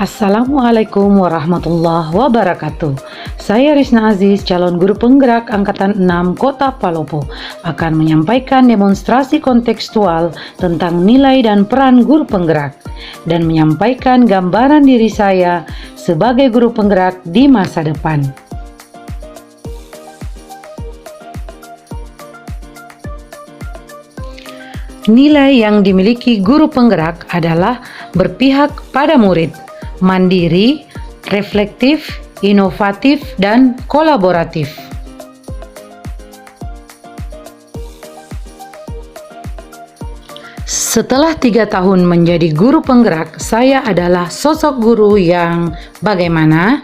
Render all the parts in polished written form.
Assalamualaikum warahmatullahi wabarakatuh. Saya Risna Aziz, calon guru penggerak Angkatan 6 Kota Palopo, akan menyampaikan demonstrasi kontekstual tentang nilai dan peran guru penggerak dan menyampaikan gambaran diri saya sebagai guru penggerak di masa depan. Nilai yang dimiliki guru penggerak adalah berpihak pada murid, mandiri, reflektif, inovatif, dan kolaboratif. Setelah 3 tahun menjadi guru penggerak, saya adalah sosok guru yang bagaimana?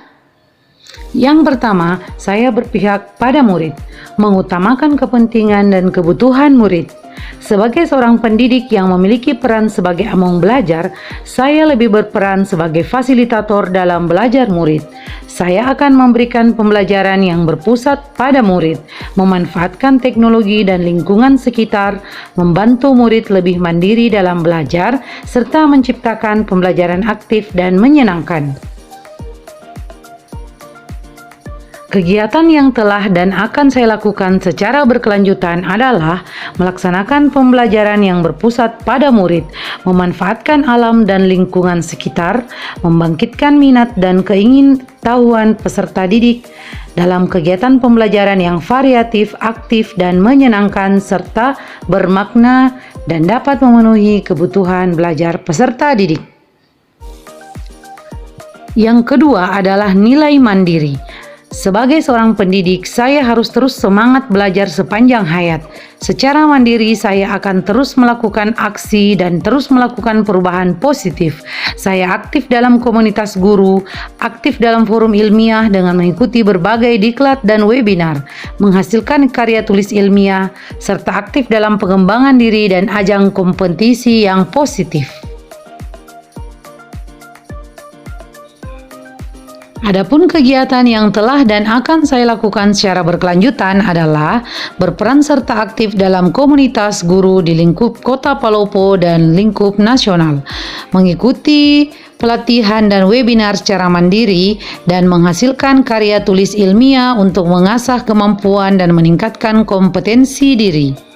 Yang pertama, saya berpihak pada murid, mengutamakan kepentingan dan kebutuhan murid. Sebagai seorang pendidik yang memiliki peran sebagai among belajar, saya lebih berperan sebagai fasilitator dalam belajar murid. Saya akan memberikan pembelajaran yang berpusat pada murid, memanfaatkan teknologi dan lingkungan sekitar, membantu murid lebih mandiri dalam belajar, serta menciptakan pembelajaran aktif dan menyenangkan. Kegiatan yang telah dan akan saya lakukan secara berkelanjutan adalah melaksanakan pembelajaran yang berpusat pada murid, memanfaatkan alam dan lingkungan sekitar, membangkitkan minat dan keingintahuan peserta didik dalam kegiatan pembelajaran yang variatif, aktif, dan menyenangkan, serta bermakna dan dapat memenuhi kebutuhan belajar peserta didik. Yang kedua adalah nilai mandiri. Sebagai seorang pendidik, saya harus terus semangat belajar sepanjang hayat. Secara mandiri, saya akan terus melakukan aksi dan terus melakukan perubahan positif. Saya aktif dalam komunitas guru, aktif dalam forum ilmiah dengan mengikuti berbagai diklat dan webinar, menghasilkan karya tulis ilmiah, serta aktif dalam pengembangan diri dan ajang kompetisi yang positif. Adapun kegiatan yang telah dan akan saya lakukan secara berkelanjutan adalah berperan serta aktif dalam komunitas guru di lingkup Kota Palopo dan lingkup nasional, mengikuti pelatihan dan webinar secara mandiri, dan menghasilkan karya tulis ilmiah untuk mengasah kemampuan dan meningkatkan kompetensi diri.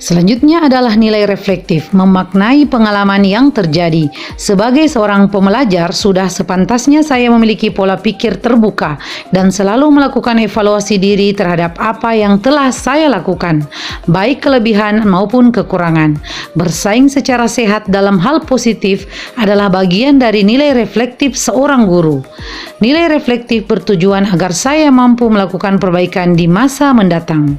Selanjutnya adalah nilai reflektif, memaknai pengalaman yang terjadi. Sebagai seorang pembelajar, sudah sepantasnya saya memiliki pola pikir terbuka dan selalu melakukan evaluasi diri terhadap apa yang telah saya lakukan, baik kelebihan maupun kekurangan. Bersaing secara sehat dalam hal positif adalah bagian dari nilai reflektif seorang guru. Nilai reflektif bertujuan agar saya mampu melakukan perbaikan di masa mendatang.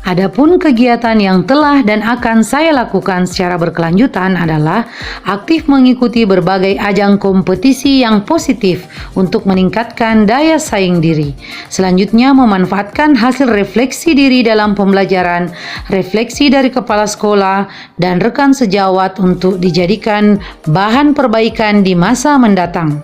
Adapun kegiatan yang telah dan akan saya lakukan secara berkelanjutan adalah aktif mengikuti berbagai ajang kompetisi yang positif untuk meningkatkan daya saing diri. Selanjutnya, memanfaatkan hasil refleksi diri dalam pembelajaran, refleksi dari kepala sekolah dan rekan sejawat untuk dijadikan bahan perbaikan di masa mendatang.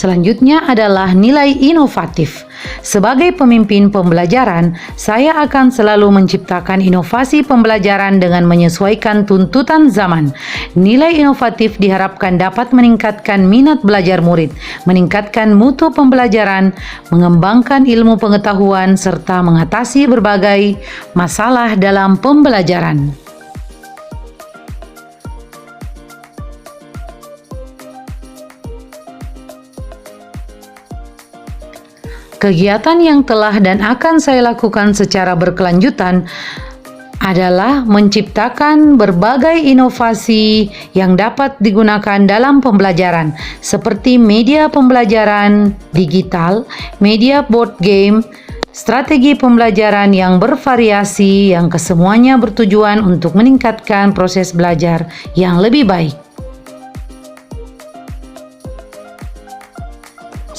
Selanjutnya adalah nilai inovatif. Sebagai pemimpin pembelajaran, saya akan selalu menciptakan inovasi pembelajaran dengan menyesuaikan tuntutan zaman. Nilai inovatif diharapkan dapat meningkatkan minat belajar murid, meningkatkan mutu pembelajaran, mengembangkan ilmu pengetahuan, serta mengatasi berbagai masalah dalam pembelajaran. Kegiatan yang telah dan akan saya lakukan secara berkelanjutan adalah menciptakan berbagai inovasi yang dapat digunakan dalam pembelajaran, seperti media pembelajaran digital, media board game, strategi pembelajaran yang bervariasi yang kesemuanya bertujuan untuk meningkatkan proses belajar yang lebih baik.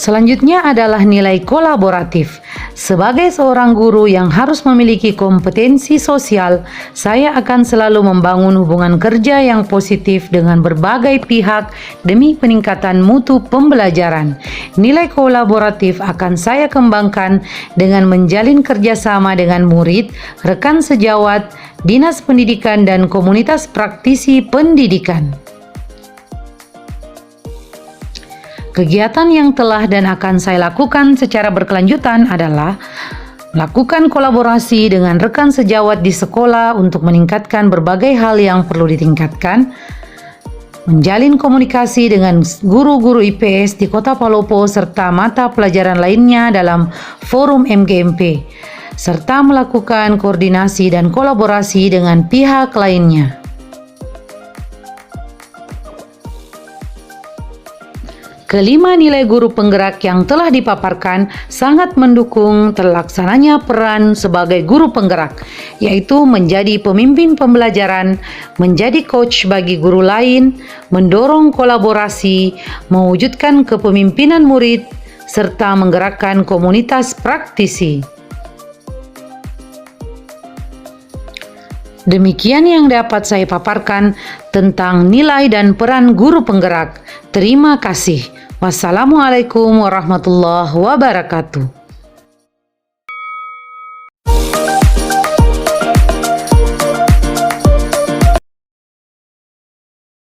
Selanjutnya adalah nilai kolaboratif. Sebagai seorang guru yang harus memiliki kompetensi sosial, saya akan selalu membangun hubungan kerja yang positif dengan berbagai pihak demi peningkatan mutu pembelajaran. Nilai kolaboratif akan saya kembangkan dengan menjalin kerjasama dengan murid, rekan sejawat, dinas pendidikan, dan komunitas praktisi pendidikan. Kegiatan yang telah dan akan saya lakukan secara berkelanjutan adalah melakukan kolaborasi dengan rekan sejawat di sekolah untuk meningkatkan berbagai hal yang perlu ditingkatkan, menjalin komunikasi dengan guru-guru IPS di Kota Palopo serta mata pelajaran lainnya dalam forum MGMP, serta melakukan koordinasi dan kolaborasi dengan pihak lainnya. Kelima nilai guru penggerak yang telah dipaparkan sangat mendukung terlaksananya peran sebagai guru penggerak, yaitu menjadi pemimpin pembelajaran, menjadi coach bagi guru lain, mendorong kolaborasi, mewujudkan kepemimpinan murid, serta menggerakkan komunitas praktisi. Demikian yang dapat saya paparkan tentang nilai dan peran guru penggerak. Terima kasih. Wassalamualaikum warahmatullahi wabarakatuh.